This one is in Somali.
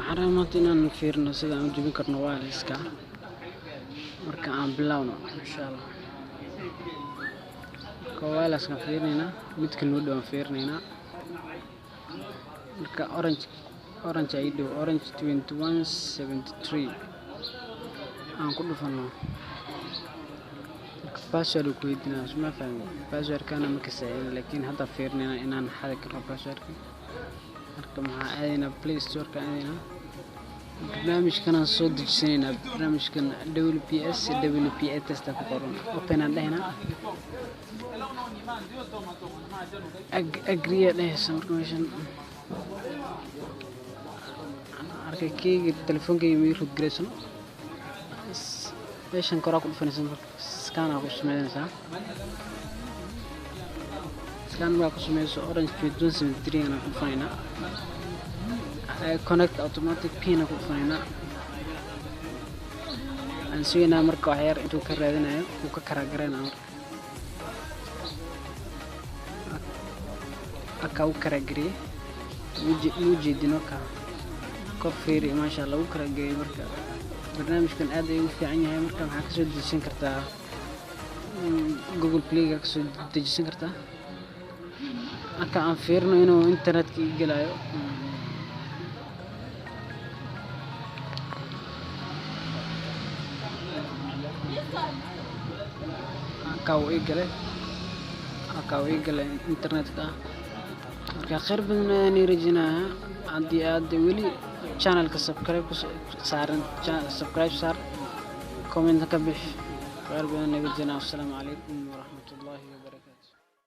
حرامات inaan fiirno sida aan u jebin karno wireless-ka marka aan bilowno insha Allah. Wireless-ka fiirnayna midka noo dhow fiirnayna marka orange ay dhow orange 2173 aan ku dhufano password ku weydiinaa ma fahmi password kana ma kasaayin laakiin hadda fiirnayna inaan xadi karno password-ka marka maxaa aadayna Play Store-ka aadayna barnaamijkan soo dejisanayna barnaamijkan WPA test ku qoran open aan dhahayna agree dhahaysa marka meeshan arkay keyga telefoonkayga miyuu root gareysan meeshan koraa ku dhufanaysa marka scan ku sameynaysa scan waa ku sameeyso orange 2173 ana ku dhufanayna connect automatic pin ku dhufanayna aan sugayna marka wax yar intuu ka raadinayo uu ka kara gareynayo aka uu kara garey mujeedino ka kofeeri ma sha Allah uu kara garey marka barnaamijkan aad ayuu u fiican yahay marka waxa ka soo dejisan kartaa Google Play ka soo dejisan kartaa aka aan fiirno inuu internet-ka galayo aka uu galay internet-ka marka khayr badan ayaan rajaynayaa haddii aad weli channel-ka subscribe saar comment ka bix khayr badan naga jina. Assalaamu calaykum wa rahmatullahi